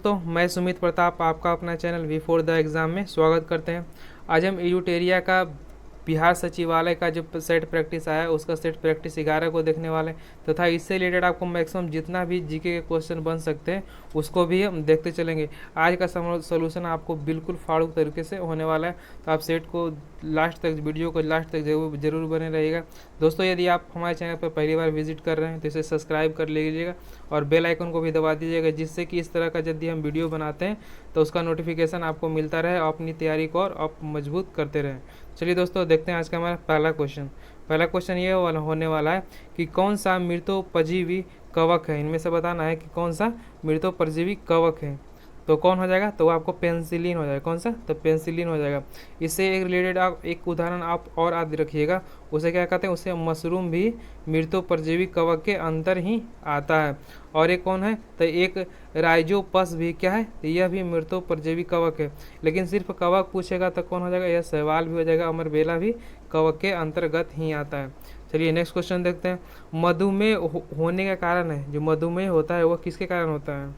दोस्तों, मैं सुमित प्रताप आपका अपना चैनल वी4 द एग्ज़ाम में स्वागत करते हैं। आज हम एडुटेरिया का बिहार सचिवालय का जो सेट प्रैक्टिस आया है उसका सेट प्रैक्टिस 11 को देखने वाले हैं तथा इससे रिलेटेड आपको मैक्सिमम जितना भी जीके के क्वेश्चन बन सकते हैं उसको भी हम देखते चलेंगे। आज का सोल्यूशन आपको बिल्कुल फाड़ू तरीके से होने वाला है, तो आप सेट को लास्ट तक, वीडियो को लास्ट तक जरूर बने रहिएगा। दोस्तों, यदि आप हमारे चैनल पर पहली बार विजिट कर रहे हैं तो इसे सब्सक्राइब कर लीजिएगा और बेल आइकन को भी दबा दीजिएगा, जिससे कि इस तरह का यदि हम वीडियो बनाते हैं तो उसका नोटिफिकेशन आपको मिलता रहे और अपनी तैयारी को और आप मजबूत करते रहें। चलिए दोस्तों, देखते हैं आज का हमारा पहला क्वेश्चन ये होने वाला है कि कौन सा मृतोपजीवी कवक है। इनमें से बताना है कि कौन सा मृतोपजीवी कवक है। तो कौन हो जाएगा? तो आपको पेंसिलिन हो जाएगा। कौन सा? तो पेंसिलिन हो जाएगा। इससे एक रिलेटेड आप एक उदाहरण आप और याद रखिएगा, उसे क्या कहते हैं? उसे मशरूम भी मृतोपजीवी कवक के अंतर ही आता है। और एक कौन है? तो एक राइजोपस भी क्या है? तो यह भी मृतोपजीवी कवक है। लेकिन सिर्फ कवक पूछेगा तो कौन हो जाएगा? यह शैवाल भी हो जाएगा। अमरबेला भी कवक के अंतर्गत ही आता है। चलिए नेक्स्ट क्वेश्चन देखते हैं। मधुमेह होने का कारण है, जो मधुमेह होता है वह किसके कारण होता है?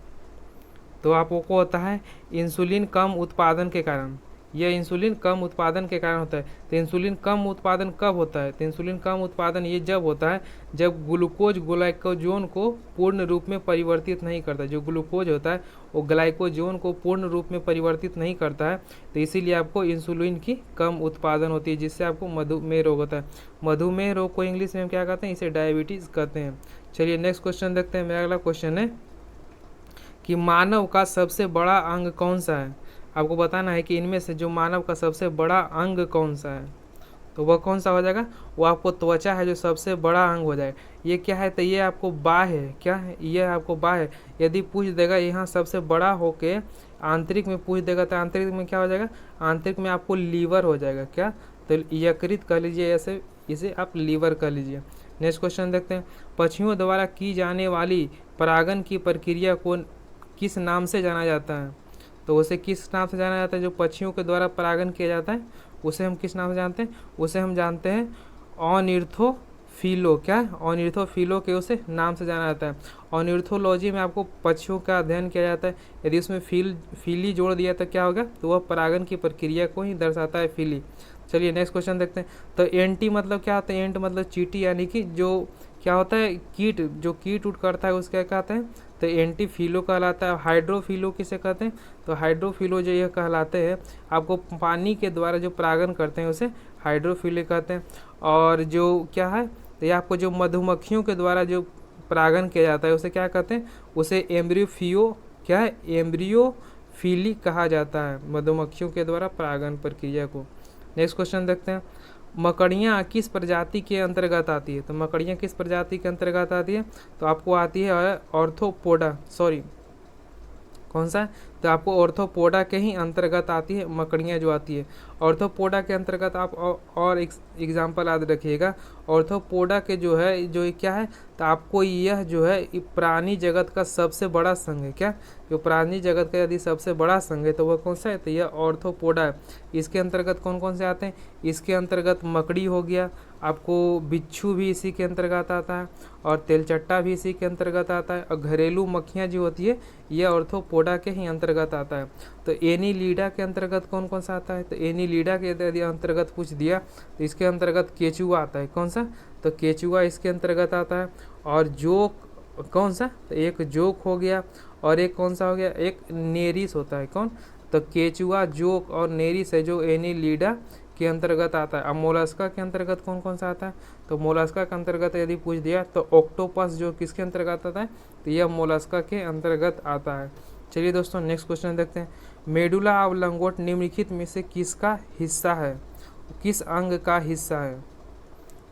तो आपको होता है इंसुलिन कम उत्पादन के कारण। यह इंसुलिन कम उत्पादन के कारण होता है। तो इंसुलिन कम उत्पादन कब होता है? तो इंसुलिन कम उत्पादन ये जब होता है जब ग्लूकोज ग्लाइकोजन को पूर्ण रूप में परिवर्तित नहीं करता। जो ग्लूकोज होता है वो ग्लाइकोजन को पूर्ण रूप में परिवर्तित नहीं करता है, तो इसीलिए आपको इंसुलिन की कम उत्पादन होती है, जिससे आपको मधुमेह रोग होता है। मधुमेह रोग को इंग्लिश में हम क्या कहते हैं? इसे डायबिटीज़ कहते हैं। चलिए नेक्स्ट क्वेश्चन देखते हैं। मेरा अगला क्वेश्चन है कि मानव का सबसे बड़ा अंग कौन सा है। आपको बताना है कि इनमें से जो मानव का सबसे बड़ा अंग कौन सा है। तो वह कौन सा हो जाएगा? वो आपको त्वचा है जो सबसे बड़ा अंग हो जाएगा। ये क्या है? तो ये आपको बाह्य है। क्या है? ये आपको बाह्य है। यदि पूछ देगा यहाँ सबसे बड़ा होके आंतरिक में पूछ देगा तो आंतरिक में क्या हो जाएगा? आंतरिक में आपको लीवर हो जाएगा। क्या? तो यकृत कह लीजिए, ऐसे इसे आप लीवर कह लीजिए। नेक्स्ट क्वेश्चन देखते हैं। पक्षियों द्वारा की जाने वाली परागण की प्रक्रिया को किस नाम से जाना जाता है? तो उसे किस नाम से जाना जाता है? जो पक्षियों के द्वारा परागण किया जाता है उसे हम किस नाम से जानते हैं? उसे हम जानते हैं ऑर्निथोफिलो। क्या? ऑर्निथोफिलो के उसे नाम से जाना जाता है। ऑर्निथोलॉजी में आपको पक्षियों का अध्ययन किया जाता है। यदि उसमें फीली जोड़ दिया तो क्या होगा? तो वह परागण की प्रक्रिया को ही दर्शाता है, फीली। चलिए नेक्स्ट क्वेश्चन देखते हैं। तो एंटी मतलब क्या होता है? एंट मतलब चींटी, यानी कि जो क्या होता है? कीट, जो कीट उट करता है उसके क्या कहते हैं? तो एंटीफिलो कहलाता है। हाइड्रोफिलो किसे कहते हैं? तो हाइड्रोफिलो जो यह कहलाते हैं, आपको पानी के द्वारा जो परागण करते हैं उसे हाइड्रोफिलो कहते हैं। और जो क्या है? तो ये आपको जो मधुमक्खियों के द्वारा जो परागण किया जाता है उसे क्या कहते हैं? उसे एम्ब्रियोफियो, क्या है? एम्ब्रियोफिली कहा जाता है, मधुमक्खियों के द्वारा परागण प्रक्रिया को। नेक्स्ट क्वेश्चन देखते हैं। मकड़ियाँ किस प्रजाति के अंतर्गत आती है? तो मकड़ियाँ किस प्रजाति के अंतर्गत आती है? तो आपको आती है ऑर्थोपोडा, कौन सा? तो आपको ऑर्थोपोडा के ही अंतर्गत आती है मकड़ियाँ जो आती है। ऑर्थोपोडा के अंतर्गत आप और एक एग्जाम्पल याद रखिएगा। ऑर्थोपोडा के जो है, जो क्या है? तो आपको यह जो है प्राणी जगत का सबसे बड़ा संघ है। क्या? जो प्राणी जगत का यदि सबसे बड़ा संघ है तो वह कौन सा है? तो यह ऑर्थोपोडा है। इसके अंतर्गत कौन कौन से आते हैं? इसके अंतर्गत मकड़ी हो गया, आपको बिच्छू भी इसी के अंतर्गत आता है, और तेलचट्टा भी इसी के अंतर्गत आता है, और घरेलू मक्खियाँ जो होती है यह ऑर्थोपोडा के ही अंतर्गत आता है। तो एनीलिडा के अंतर्गत कौन कौन सा आता है? तो एनीलिडा के यदि अंतर्गत पूछ दिया तो इसके अंतर्गत केचुआ आता है। कौन सा? तो केचुआ इसके अंतर्गत आता है। और जोक कौन सा? तो एक जोक हो गया, और एक कौन सा हो गया? एक नेरिस होता है। कौन? तो केचुआ, जोक और नेरिस है जो एनीलिडा के अंतर्गत आता है। अब मोलस्का के अंतर्गत कौन कौन सा आता है? तो मोलस्का के अंतर्गत यदि पूछ दिया तो ऑक्टोपस जो किसके अंतर्गत आता है? तो यह मोलस्का के अंतर्गत आता है। चलिए दोस्तों नेक्स्ट क्वेश्चन देखते हैं। मेडुला ऑब्लंगोट निम्नलिखित में से किसका हिस्सा है? किस अंग का हिस्सा है?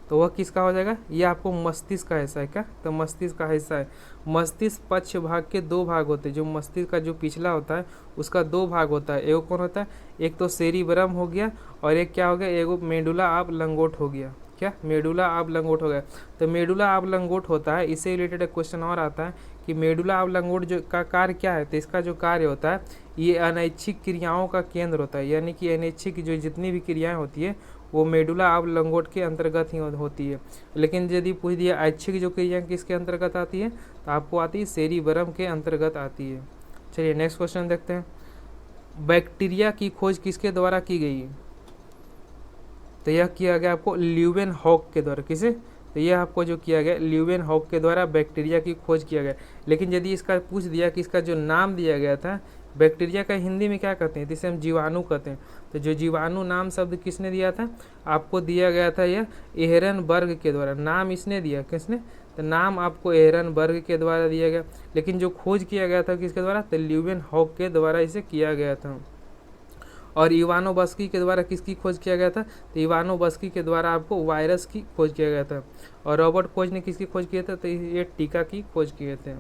तो वह किसका हो जाएगा? ये आपको मस्तिष्क का हिस्सा है। क्या? तो मस्तिष्क का हिस्सा है। मस्तिष्क पक्ष भाग के दो भाग होते हैं। जो मस्तिष्क का जो पिछला होता है उसका दो भाग होता है। एक कौन होता है? एक तो सेरिब्रम हो गया, और एक क्या हो गया? एक मेडुला ऑब्लंगोट हो गया। क्या? मेडुला ऑब्लंगोट हो गया। तो मेडुला ऑब्लंगोट होता है, इससे रिलेटेड एक क्वेश्चन और आता है कि मेडुला ऑब्लंगोट जो का कार्य क्या है? तो इसका जो कार्य होता है, ये अनैच्छिक क्रियाओं का केंद्र होता है। यानी कि अनैच्छिक जो जितनी भी क्रियाएं होती है वो मेडुला ऑब्लंगोट के अंतर्गत ही होती है। लेकिन यदि पूछ दिया ऐच्छिक जो क्रिया किसके अंतर्गत आती है, तो आपको आती है सेरिब्रम के अंतर्गत आती है। चलिए नेक्स्ट क्वेश्चन देखते हैं। बैक्टीरिया की खोज किसके द्वारा की गई? तो यह किया गया आपको ल्यूवेनहॉक के द्वारा। किसे? तो यह आपको जो किया गया ल्यूवेनहॉक के द्वारा बैक्टीरिया की खोज किया गया। लेकिन यदि इसका पूछ दिया कि इसका जो नाम दिया गया था बैक्टीरिया का हिंदी में क्या कहते हैं, जिसे हम जीवाणु कहते हैं, तो जो जीवाणु नाम शब्द किसने दिया था? आपको दिया गया था यह एहरनबर्ग के द्वारा। नाम इसने दिया, किसने? तो नाम आपको एहरनबर्ग के द्वारा दिया गया। लेकिन जो खोज किया गया था किसके द्वारा? तो ल्यूवेनहॉक के द्वारा इसे किया गया था। और इवानोवस्की के द्वारा किसकी खोज किया गया था? तो इवानोवस्की के द्वारा आपको वायरस की खोज किया गया था। और रॉबर्ट कोच ने किसकी खोज किया था? तो ये टीका की खोज किए थे,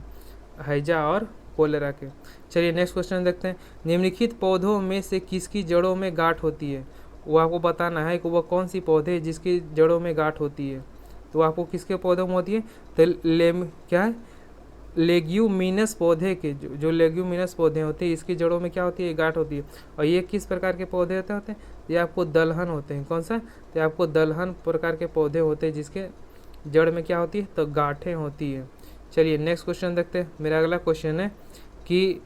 हैजा और कोलेरा के। चलिए नेक्स्ट क्वेश्चन देखते हैं। निम्नलिखित पौधों में से किसकी जड़ों में गांठ होती है? वो आपको बताना है कि वह कौन सी पौधे है जिसकी जड़ों में गांठ होती है। तो आपको किसके पौधों में होती है? तो क्या है, लेग्यूमिनस पौधे के जो लेग्यूमिनस पौधे होते हैं इसकी जड़ों में क्या होती है? गांठ होती है। और ये किस प्रकार के पौधे होते हैं? ये आपको दलहन होते हैं। कौन सा? तो आपको दलहन प्रकार के पौधे होते हैं जिसके जड़ में क्या होती है? तो गांठें होती है। चलिए नेक्स्ट क्वेश्चन देखते हैं। मेरा अगला क्वेश्चन है कि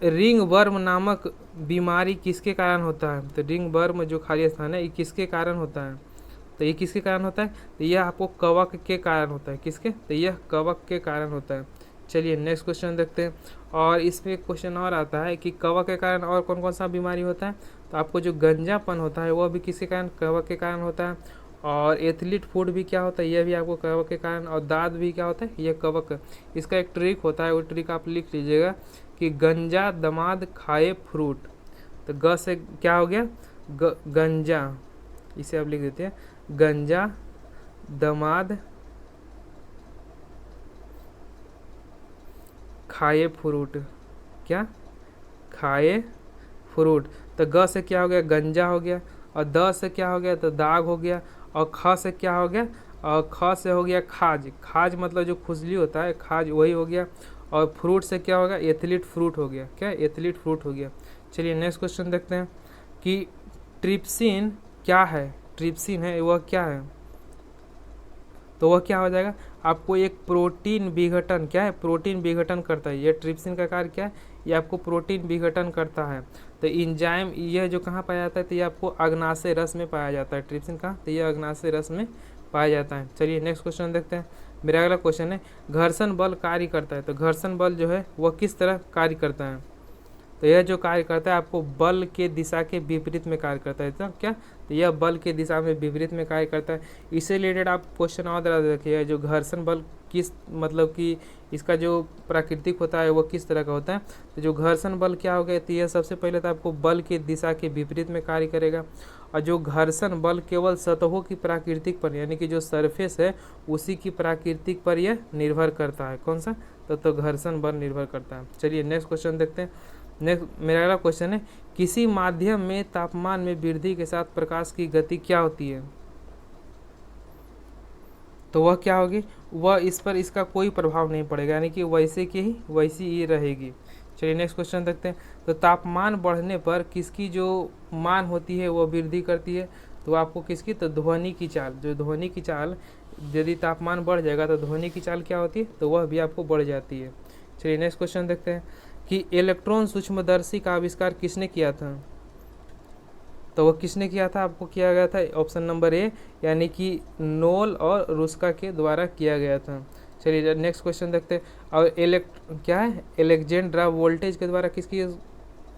रिंग वर्म नामक बीमारी किसके कारण होता है? तो रिंग वर्म जो खाली स्थान है ये किसके कारण होता है? तो ये किसके कारण होता है? तो यह आपको कवक के कारण होता है। किसके? तो यह कवक के कारण होता है। चलिए नेक्स्ट क्वेश्चन देखते हैं। और इसमें एक क्वेश्चन और आता है कि कवक के कारण और कौन कौन सा बीमारी होता है? तो आपको जो गंजापन होता है वह भी किसके कारण? कवक के कारण होता है। और एथलीट फूड भी क्या होता है? यह भी आपको कवक के कारण। और दाद भी क्या होता है? यह कवक। इसका एक ट्रिक होता है, वो ट्रिक आप लिख लीजिएगा कि गंजा दमाद खाए फ्रूट। तो ग से क्या हो गया? गंजा, इसे आप लिख देते हैं गंजा दमाद खाए फ्रूट। क्या? खाए फ्रूट। तो ग से क्या हो गया? गंजा हो गया। और द से क्या हो गया? तो दाग हो गया। और ख से क्या हो गया? और ख से हो गया खाज। खाज मतलब जो खुजली होता है, खाज वही हो गया। और फ्रूट से क्या होगा? एथलीट फ्रूट हो गया। क्या? एथलीट फ्रूट हो गया। चलिए नेक्स्ट क्वेश्चन देखते हैं कि ट्रिप्सिन क्या है? ट्रिप्सिन है वह क्या है? तो वह क्या हो जाएगा? आपको एक प्रोटीन विघटन, क्या है? प्रोटीन विघटन करता है। यह ट्रिप्सिन का कार्य क्या है? ये आपको प्रोटीन विघटन करता है। तो इंजाइम यह जो कहाँ पाया जाता है? तो ये आपको अग्नाशय रस में पाया जाता है। ट्रिप्सिन कहाँ? तो यह अग्नाशय रस में पाया जाता है। चलिए नेक्स्ट क्वेश्चन देखते हैं। मेरा अगला क्वेश्चन है घर्षण बल कार्य करता है। तो घर्षण बल जो है वह किस तरह कार्य करता है? तो यह जो कार्य करता है आपको बल के दिशा के विपरीत में कार्य करता है। तो क्या? तो यह बल के दिशा में विपरीत में कार्य करता है। इससे रिलेटेड आप क्वेश्चन और रखिए, जो घर्षण बल किस मतलब कि इसका जो प्राकृतिक होता है वो किस तरह का होता है? तो जो घर्षण बल क्या हो गया? तो यह सबसे पहले तो आपको बल के दिशा के विपरीत में कार्य करेगा। और जो घर्षण बल केवल सतहों की प्राकृतिक पर, यानी कि जो सरफेस है उसी की प्राकृतिक पर यह निर्भर करता है। कौन सा? तो घर्षण बल निर्भर करता है। चलिए नेक्स्ट क्वेश्चन देखते हैं। नेक्स्ट मेरा अगला क्वेश्चन है किसी माध्यम में तापमान में वृद्धि के साथ प्रकाश की गति क्या होती है? तो वह क्या होगी? वह इस पर इसका कोई प्रभाव नहीं पड़ेगा, यानी कि वैसे की ही वैसी ही रहेगी। चलिए नेक्स्ट क्वेश्चन देखते हैं। तो तापमान बढ़ने पर किसकी जो मान होती है वह वृद्धि करती है? तो आपको किसकी? तो ध्वनि की चाल। जो ध्वनि की चाल, यदि तापमान बढ़ जाएगा तो ध्वनि की चाल क्या होती है? तो वह भी आपको बढ़ जाती है। चलिए नेक्स्ट क्वेश्चन देखते हैं कि इलेक्ट्रॉन सूक्ष्मदर्शी का आविष्कार किसने किया था? तो वह किसने किया था? आपको किया गया था ऑप्शन नंबर ए, यानी कि नोल और रुस्का के द्वारा किया गया था। चलिए नेक्स्ट क्वेश्चन देखते हैं। और क्या है? एलेक्जेंड्रा वोल्टेज के द्वारा किसकी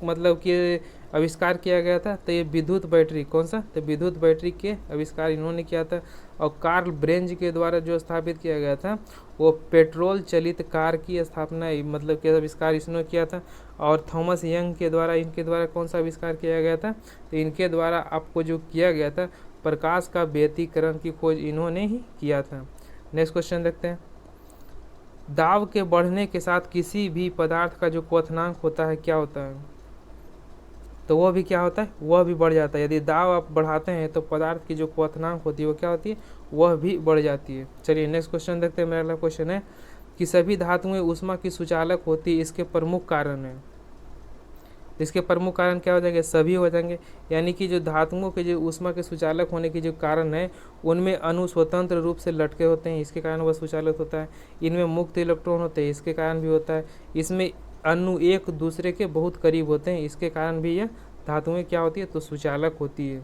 मतलब कि आविष्कार किया गया था? तो ये विद्युत बैटरी। कौन सा? तो विद्युत बैटरी के आविष्कार इन्होंने किया था। और कार्ल ब्रेंज के द्वारा जो स्थापित किया गया था वो पेट्रोल चलित कार की स्थापना मतलब कि आविष्कार इसने किया था। और थॉमस यंग के द्वारा, इनके द्वारा कौन सा आविष्कार किया गया था? तो इनके द्वारा आपको जो किया गया था प्रकाश का व्यतिकरण की खोज इन्होंने ही किया था। नेक्स्ट क्वेश्चन देखते हैं। दाब के बढ़ने के साथ किसी भी पदार्थ का जो क्वथनांक होता है क्या होता है? तो वह भी क्या होता है? वह भी बढ़ जाता है। यदि दाब आप बढ़ाते हैं तो पदार्थ की जो क्वथनांक होती है वो क्या होती है? वह भी बढ़ जाती है। चलिए नेक्स्ट क्वेश्चन देखते हैं। मेरा अगला क्वेश्चन है कि सभी धातुएं ऊष्मा की सुचालक होती है, इसके प्रमुख कारण है। इसके प्रमुख कारण क्या हो जाएंगे? सभी हो जाएंगे। यानी कि जो धातुओं के जो ऊष्मा के सुचालक होने के जो कारण है उनमें अणु स्वतंत्र रूप से लटके होते हैं, इसके कारण वह सुचालित होता है। इनमें मुक्त इलेक्ट्रॉन होते हैं, इसके कारण भी होता है। इसमें अणु एक दूसरे के बहुत करीब होते हैं, इसके कारण भी यह धातुएं क्या होती है, तो सुचालक होती है।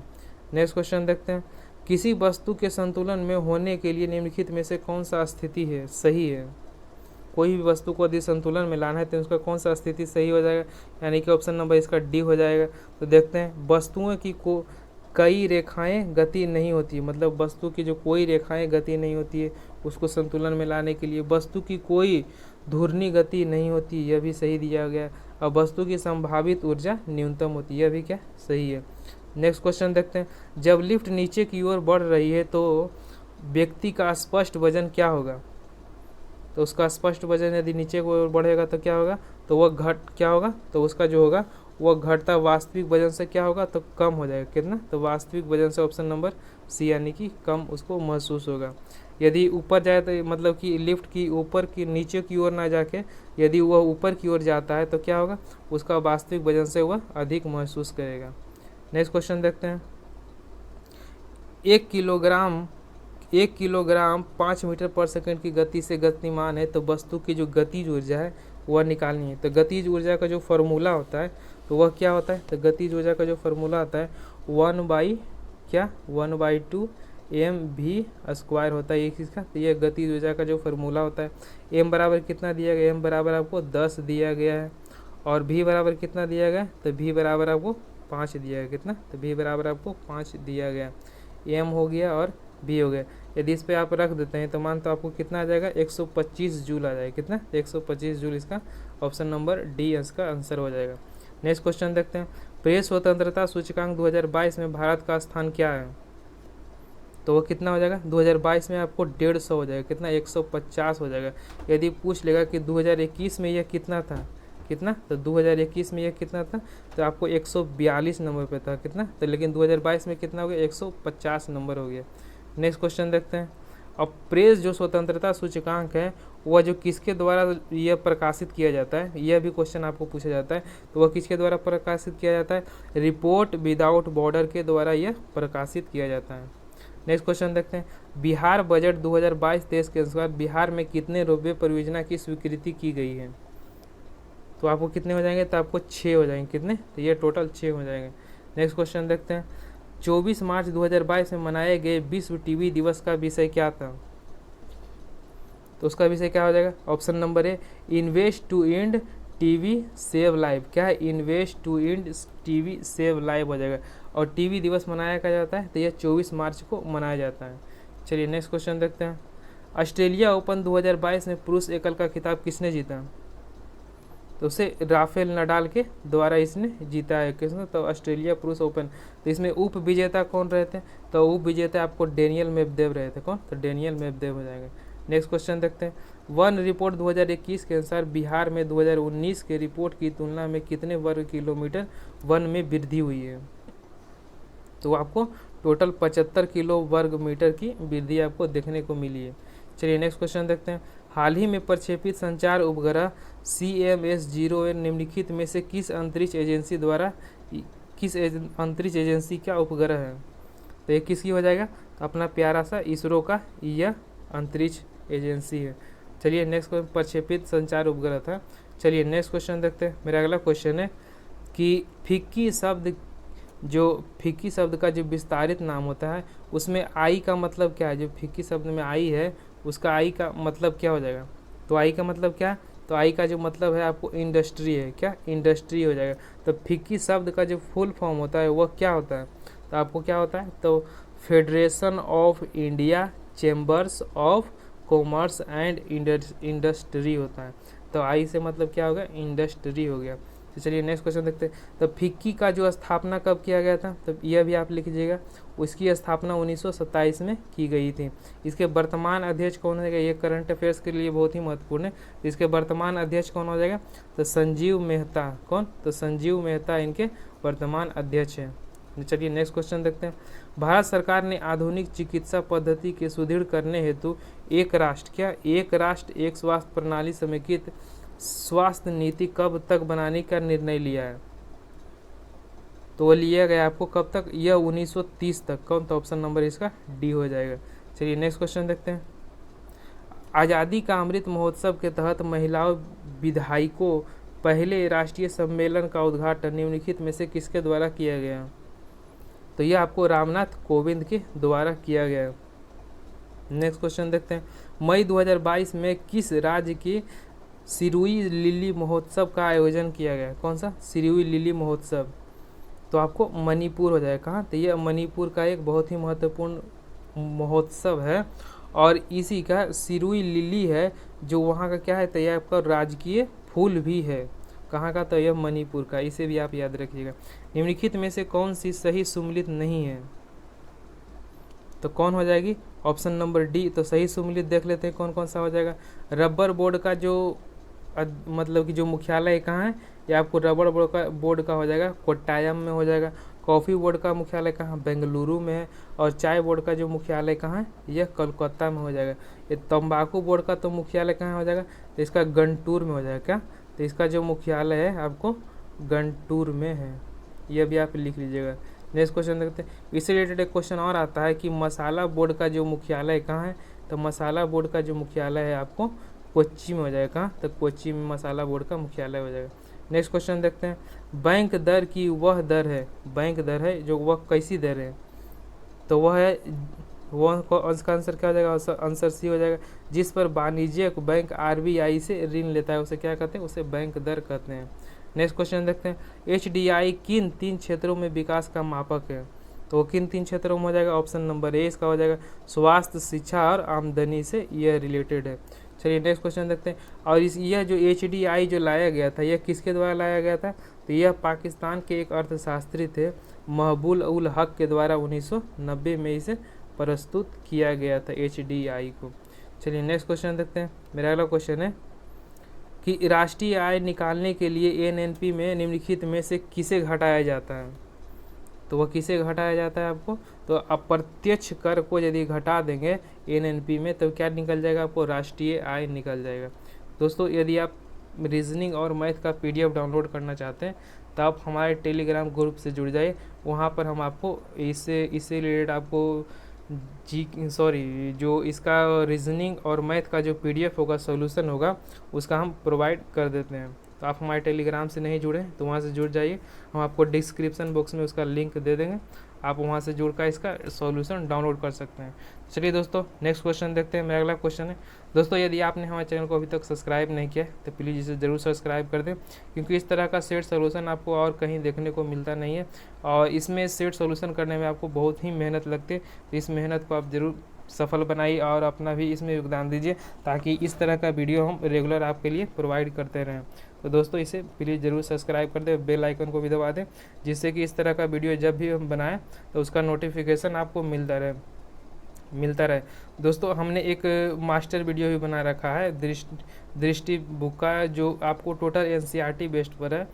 नेक्स्ट क्वेश्चन देखते हैं, किसी वस्तु के संतुलन में होने के लिए निम्नलिखित में से कौन सा स्थिति है सही है। कोई भी वस्तु को यदि संतुलन में लाना है तो उसका कौन सा स्थिति सही हो जाएगा, यानी कि ऑप्शन नंबर इसका डी हो जाएगा। तो देखते हैं, वस्तुओं की को कई रेखाएं गति नहीं होती, मतलब वस्तु की जो कोई रेखाएं गति नहीं होती है उसको संतुलन में लाने के लिए। वस्तु की कोई घूर्णी गति नहीं होती, यह भी सही दिया गया। और वस्तु की संभावित ऊर्जा न्यूनतम होती है, यह भी क्या सही है। नेक्स्ट क्वेश्चन देखते हैं, जब लिफ्ट नीचे की ओर बढ़ रही है तो व्यक्ति का स्पष्ट वजन क्या होगा। तो उसका स्पष्ट वजन यदि नीचे की ओर बढ़ेगा तो क्या होगा, तो वह क्या होगा, तो उसका जो होगा वह घटता वास्तविक वजन से क्या होगा, तो कम हो जाएगा। कितना, तो वास्तविक वजन से ऑप्शन नंबर सी, यानी कि कम उसको महसूस होगा। यदि ऊपर जाए तो मतलब कि लिफ्ट की ऊपर की नीचे की ओर ना जाके यदि वह ऊपर की ओर जाता है तो क्या होगा, उसका वास्तविक वजन से वह अधिक महसूस करेगा। नेक्स्ट क्वेश्चन देखते हैं, 1 किलोग्राम 5 मीटर पर सेकंड की गति से गतिमान है, तो वस्तु की जो गतिज ऊर्जा है वह निकालनी है। तो गतिज ऊर्जा का जो फॉर्मूला होता है तो वह क्या होता है, तो गतिज ऊर्जा का जो फॉर्मूला आता है 1/2 mv² होता है एक इसका। तो यह गतिज ऊर्जा का जो फॉर्मूला होता है। m बराबर कितना दिया गया, m बराबर आपको 10 दिया गया है। और v बराबर कितना दिया गया, तो v बराबर आपको 5 दिया गया। कितना, तो v बराबर आपको 5 दिया गया। m हो गया और v हो गया। यदि इस पे आप रख देते हैं तो मान तो आपको कितना आ जाएगा, 125 जूल आ जाएगा। कितना, 125 जूल इसका ऑप्शन नंबर डी इसका आंसर हो जाएगा। नेक्स्ट क्वेश्चन देखते हैं, प्रेस स्वतंत्रता सूचकांक 2022 में भारत का स्थान क्या है। तो वो कितना हो जाएगा, 2022 में आपको 150 हो जाएगा। कितना, 150 हो जाएगा। यदि पूछ लेगा कि 2021 में यह कितना था, कितना, तो 2021 में यह कितना था, तो आपको 142 नंबर पे था। कितना, तो लेकिन 2022 में कितना हो गया, 150 नंबर हो गया। नेक्स्ट क्वेश्चन देखते हैं, अब प्रेस जो स्वतंत्रता सूचकांक है वह जो किसके द्वारा यह प्रकाशित किया जाता है, यह भी क्वेश्चन आपको पूछा जाता है। तो वह किसके द्वारा प्रकाशित किया जाता है, रिपोर्ट विदाउट बॉर्डर के द्वारा यह प्रकाशित किया जाता है। नेक्स्ट क्वेश्चन देखते हैं, बिहार बजट 2022-23 के अनुसार बिहार में कितने रोपवे परियोजना की स्वीकृति की गई है। तो आपको कितने हो जाएंगे, तो आपको 6 हो जाएंगे। कितने, तो ये टोटल 6 हो जाएंगे। नेक्स्ट क्वेश्चन देखते हैं, 24 मार्च 2022 में मनाए गए विश्व टीबी दिवस का विषय क्या था। तो उसका विषय क्या हो जाएगा, option number A, invest to end TB save life. क्या है, invest to end TB save life हो जाएगा। और टीबी दिवस मनाया क्या जाता है, तो यह 24 मार्च को मनाया जाता है। चलिए नेक्स्ट क्वेश्चन देखते हैं, ऑस्ट्रेलिया ओपन 2022 में पुरुष एकल का खिताब किसने जीता। तो उसे राफेल नडाल के द्वारा इसने जीता है। किसने, तो ऑस्ट्रेलिया पुरुष ओपन। तो इसमें उप विजेता कौन रहे थे, तो उप विजेता आपको डेनियल मेदवेदेव रहे थे। कौन, तो डेनियल मेदवेदेव हो जाएंगे। नेक्स्ट क्वेश्चन देखते हैं, वन रिपोर्ट 2021 के अनुसार बिहार में 2019 के रिपोर्ट की तुलना में कितने वर्ग किलोमीटर वन में वृद्धि हुई है। तो आपको टोटल 75 किलो वर्ग मीटर की वृद्धि आपको देखने को मिली है। चलिए नेक्स्ट क्वेश्चन देखते हैं, हाल ही में प्रक्षेपित संचार उपग्रह CMS-0 निम्नलिखित में से किस अंतरिक्ष एजेंसी का उपग्रह है। तो ये किसकी हो जाएगा, तो अपना प्यारा सा इसरो का यह अंतरिक्ष एजेंसी है। चलिए नेक्स्ट क्वेश्चन, प्रक्षेपित संचार उपग्रह था। चलिए नेक्स्ट क्वेश्चन देखते हैं, मेरा अगला क्वेश्चन है कि फिक्की शब्द का जो विस्तारित नाम होता है उसमें आई का मतलब क्या है। जो फिक्की शब्द में आई है उसका आई का मतलब क्या हो जाएगा। तो आई का मतलब क्या है, तो आई का जो मतलब है आपको इंडस्ट्री है। क्या, इंडस्ट्री हो जाएगा। तो फिक्की शब्द का जो फुल फॉर्म होता है वह क्या होता है, तो आपको क्या होता है, तो federation of India chambers of commerce and industry होता है। तो आई से मतलब क्या हो गया, इंडस्ट्री हो गया। तो चलिए नेक्स्ट क्वेश्चन देखते हैं, तो फिक्की का जो स्थापना कब किया गया था, तो यह भी आप लिख लीजिएगा। उसकी स्थापना 1927 में की गई थी। इसके वर्तमान अध्यक्ष कौन हो जाएगा, ये करंट अफेयर्स के लिए बहुत ही महत्वपूर्ण है। तो इसके वर्तमान अध्यक्ष कौन हो जाएगा, तो संजीव मेहता। कौन, तो संजीव मेहता इनके वर्तमान अध्यक्ष हैं। चलिए नेक्स्ट क्वेश्चन देखते हैं, भारत सरकार ने आधुनिक चिकित्सा पद्धति के सुदृढ़ करने हेतु एक राष्ट्र एक स्वास्थ्य प्रणाली समेकित स्वास्थ्य नीति कब तक बनाने का निर्णय लिया है। तो वो लिया गया आपको कब तक, यह 1930 तक। कौन, तो ऑप्शन नंबर इसका डी हो जाएगा। चलिए नेक्स्ट क्वेश्चन देखते हैं, आज़ादी का अमृत महोत्सव के तहत महिलाओं विधायकों पहले राष्ट्रीय सम्मेलन का उद्घाटन निम्नलिखित में से किसके द्वारा किया गया? तो ये आपको रामनाथ कोविंद के द्वारा किया गया। नेक्स्ट क्वेश्चन देखते हैं, मई 2022 में किस राज्य के सिरुई लिली महोत्सव का आयोजन किया गया? कौन सा? सिरुई लिली महोत्सव। तो आपको मणिपुर हो जाएगा। कहाँ? तो ये मणिपुर का एक बहुत ही महत्वपूर्ण महोत्सव है और इसी का सिरुई लिली है जो वहाँ का क्या है, तो यह आपका राजकीय फूल भी है। कहाँ का? तो यह मणिपुर का। इसे भी आप याद रखिएगा। निम्नलिखित में से कौन सी सही सुमेलित नहीं है? तो कौन हो जाएगी? Option number D. तो सही सुमेलित देख लेते हैं कौन कौन सा हो जाएगा। रबर बोर्ड का जो मतलब कि जो मुख्यालय कहाँ है, ये आपको रबर बोर्ड का हो जाएगा कोट्टायम में हो जाएगा। कॉफ़ी बोर्ड का मुख्यालय कहाँ? बेंगलुरु में है। और चाय बोर्ड का जो मुख्यालय कहाँ है, यह कोलकाता में हो जाएगा। ये तंबाकू बोर्ड का तो मुख्यालय कहाँ हो जाएगा? तो इसका गंटूर में हो जाएगा। क्या? तो इसका जो मुख्यालय है आपको गंटूर में है। यह भी आप लिख लीजिएगा। नेक्स्ट क्वेश्चन देखते हैं। इससे रिलेटेड एक क्वेश्चन और आता है कि मसाला बोर्ड का जो मुख्यालय कहाँ है? तो मसाला बोर्ड का जो मुख्यालय है आपको कोच्चि में हो जाएगा। कहाँ? तो कोच्चि में मसाला बोर्ड का मुख्यालय हो जाएगा। नेक्स्ट क्वेश्चन देखते हैं। बैंक दर की वह दर है, बैंक दर है जो वह कैसी दर है? तो वह है, वह का आंसर क्या हो जाएगा? आंसर सी हो जाएगा। जिस पर वाणिज्यिक बैंक आरबीआई से ऋण लेता है उसे क्या कहते हैं? उसे बैंक दर कहते हैं। नेक्स्ट क्वेश्चन देखते हैं। एचडीआई किन 3 क्षेत्रों में विकास का मापक है? तो किन 3 क्षेत्रों में हो जाएगा? ऑप्शन नंबर ए इसका हो जाएगा स्वास्थ्य, शिक्षा और आमदनी से यह रिलेटेड है। चलिए नेक्स्ट क्वेश्चन देखते हैं। और यह जो एचडीआई जो लाया गया था, यह किसके द्वारा लाया गया था? तो यह पाकिस्तान के एक अर्थशास्त्री थे महबूब उल हक के द्वारा 1990 में इसे प्रस्तुत किया गया था एचडीआई को। चलिए नेक्स्ट क्वेश्चन देखते हैं। मेरा अगला क्वेश्चन है कि राष्ट्रीय आय निकालने के लिए एनएनपी में निम्नलिखित में से किसे घटाया जाता है? तो वह किसे घटाया जाता है आपको? तो अप्रत्यक्ष कर को यदि घटा देंगे एनएनपी में तो क्या निकल जाएगा आपको? राष्ट्रीय आय निकल जाएगा। दोस्तों यदि आप रीजनिंग और मैथ का पीडीएफ डाउनलोड करना चाहते हैं तो आप हमारे टेलीग्राम ग्रुप से जुड़ जाइए। वहाँ पर हम आपको इससे रिलेटेड आपको जो इसका रीजनिंग और मैथ का जो पीडीएफ होगा, सॉल्यूशन होगा, उसका हम प्रोवाइड कर देते हैं। तो आप हमारे टेलीग्राम से नहीं जुड़े तो वहाँ से जुड़ जाइए। हम आपको डिस्क्रिप्शन बॉक्स में उसका लिंक दे देंगे, आप वहाँ से जुड़कर इसका सॉल्यूशन डाउनलोड कर सकते हैं। चलिए दोस्तों नेक्स्ट क्वेश्चन देखते हैं। मेरा अगला क्वेश्चन है दोस्तों, यदि आपने हमारे चैनल को अभी तक सब्सक्राइब नहीं किया तो प्लीज़ इसे ज़रूर सब्सक्राइब कर दें, क्योंकि इस तरह का सेट सॉल्यूशन आपको और कहीं देखने को मिलता नहीं है और इसमें सेट सॉल्यूशन करने में आपको बहुत ही मेहनत लगती है। तो इस मेहनत को आप ज़रूर सफल बनाइए और अपना भी इसमें योगदान दीजिए ताकि इस तरह का वीडियो हम रेगुलर आपके लिए प्रोवाइड करते रहें। तो दोस्तों इसे प्लीज़ ज़रूर सब्सक्राइब कर दें, बेल आइकन को भी दबा दें, जिससे कि इस तरह का वीडियो जब भी हम बनाएं तो उसका नोटिफिकेशन आपको मिलता रहे। दोस्तों हमने एक मास्टर वीडियो भी बना रखा है दृष्टि बुक का, जो आपको टोटल एनसीईआरटी बेस्ड पर है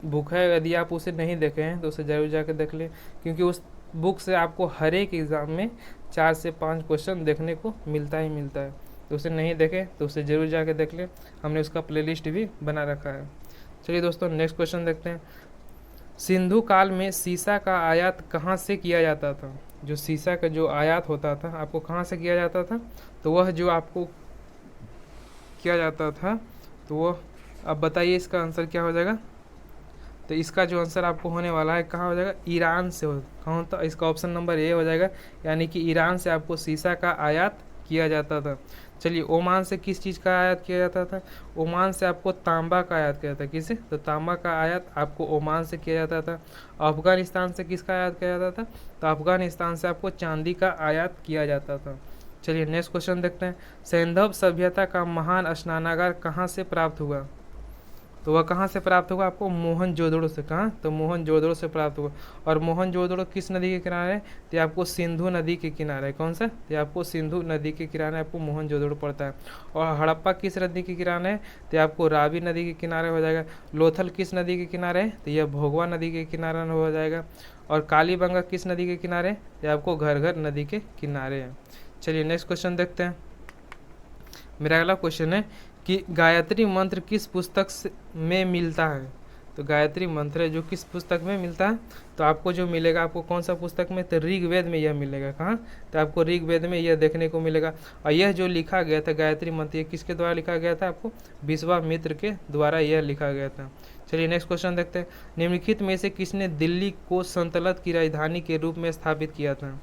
बुक है। यदि आप उसे नहीं देखे हैं तो उसे ज़रूर जाकर देख लें, क्योंकि उस बुक से आपको हर एक एग्ज़ाम में 4 से 5 क्वेश्चन देखने को मिलता है। तो उसे नहीं देखें तो उसे ज़रूर जाके देख लें, हमने उसका प्लेलिस्ट भी बना रखा है। चलिए दोस्तों नेक्स्ट क्वेश्चन देखते हैं। सिंधु काल में सीसा का आयात कहाँ से किया जाता था? जो सीसा का जो आयात होता था आपको कहाँ से किया जाता था? तो वह जो आपको किया जाता था तो वह, अब बताइए इसका आंसर क्या हो जाएगा? तो इसका जो आंसर आपको होने वाला है कहाँ हो जाएगा? ईरान से कहाँ होता? इसका ऑप्शन नंबर ए हो जाएगा, यानी कि ईरान से आपको सीसा का आयात किया जाता था। चलिए ओमान से किस चीज़ का आयात किया जाता था? ओमान से आपको तांबा का आयात किया जाता था। किससे? तो तांबा का आयात आपको ओमान से किया जाता था। अफगानिस्तान से किसका आयात किया जाता था? तो अफगानिस्तान से आपको चांदी का आयात किया जाता था। चलिए नेक्स्ट क्वेश्चन देखते हैं। सैंधव सभ्यता का महान स्नानागार कहाँ से प्राप्त हुआ? तो वह कहाँ से प्राप्त होगा आपको? मोहनजोदड़ो से। कहाँ? तो मोहनजोदड़ो से प्राप्त होगा। और मोहनजोदड़ो किस नदी के किनारे है? तो आपको सिंधु नदी के किनारे है। कौन सा? तो आपको सिंधु नदी के किनारे आपको मोहनजोदड़ो पड़ता है। और हड़प्पा किस नदी के किनारे है? तो आपको रावी नदी के किनारे हो जाएगा। लोथल किस नदी के किनारे है? तो यह भोगवा नदी के किनारे हो जाएगा। और कालीबंगा किस नदी के किनारे है? तो आपको घरघर नदी के किनारे है। चलिए नेक्स्ट क्वेश्चन देखते हैं। मेरा अगला क्वेश्चन है कि गायत्री मंत्र किस पुस्तक में मिलता है? तो गायत्री मंत्र है जो किस पुस्तक में मिलता है, तो आपको जो मिलेगा, आपको कौन सा पुस्तक में, तो ऋग्वेद में यह मिलेगा। कहाँ, तो आपको ऋग्वेद में यह देखने को मिलेगा। और यह जो लिखा गया था गायत्री मंत्र, ये किसके द्वारा लिखा गया था, आपको विश्वामित्र के द्वारा यह लिखा गया था। चलिए नेक्स्ट क्वेश्चन देखते हैं। निम्नलिखित में से किसने दिल्ली को सल्तनत की राजधानी के रूप में स्थापित किया था,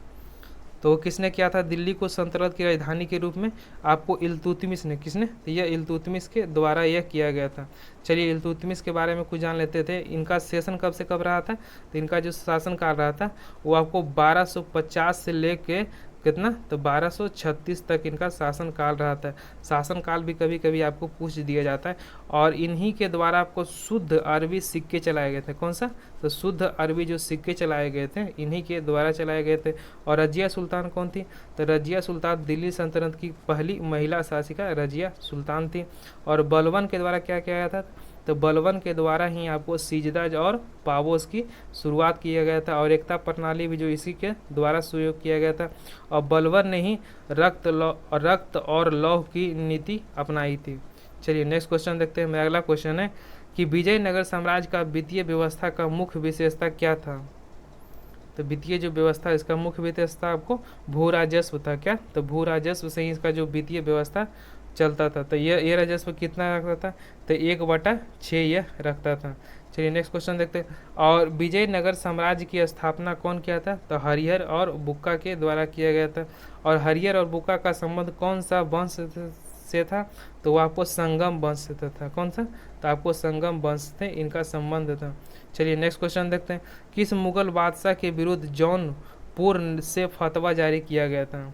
तो किसने किया था दिल्ली को सल्तनत की राजधानी के रूप में, आपको इल्तुतमिश ने, किसने, तो यह इल्तुतमिश के द्वारा यह किया गया था। चलिए इल्तुतमिश के बारे में कुछ जान लेते थे। इनका शासन कब से कब रहा था, तो इनका जो शासन काल रहा था वो आपको 1250 से लेके कितना, तो 1236 तक इनका शासन काल रहा था। शासन काल भी कभी कभी आपको पूछ दिया जाता है। और इन्हीं के द्वारा आपको शुद्ध अरबी सिक्के चलाए गए थे। कौन सा, तो शुद्ध अरबी जो सिक्के चलाए गए थे इन्हीं के द्वारा चलाए गए थे। और रजिया सुल्तान कौन थी, तो रजिया सुल्तान दिल्ली सल्तनत की पहली महिला शासिका रजिया सुल्तान थी। और बलबन के द्वारा क्या किया गया था, तो बलबन के द्वारा ही आपको सिजदा और पावोस की शुरुआत किया गया था। और एकता प्रणाली भी जो इसी के द्वारा शुरू किया गया था। और बलबन ने ही रक्त और लौह की नीति अपनाई थी। चलिए नेक्स्ट क्वेश्चन देखते हैं। मेरा अगला क्वेश्चन है कि विजयनगर साम्राज्य का वित्तीय व्यवस्था का मुख्य विशेषता क्या था, तो वित्तीय जो व्यवस्था, इसका मुख्य विशेषता आपको भू राजस्व था। क्या, तो भू राजस्व से ही इसका जो वित्तीय व्यवस्था चलता था। तो ये राजस्व कितना रखता था, तो 1/6 यह रखता था। चलिए नेक्स्ट क्वेश्चन देखते हैं। और विजयनगर साम्राज्य की स्थापना कौन किया था, तो हरिहर और बुक्का के द्वारा किया गया था। और हरिहर और बुक्का का संबंध कौन सा वंश से था, तो वो आपको संगम वंश से था। कौन सा, तो आपको संगम वंश से इनका संबंध था। चलिए नेक्स्ट क्वेश्चन देखते हैं। किस मुगल बादशाह के विरुद्ध जौनपुर से फतवा जारी किया गया था,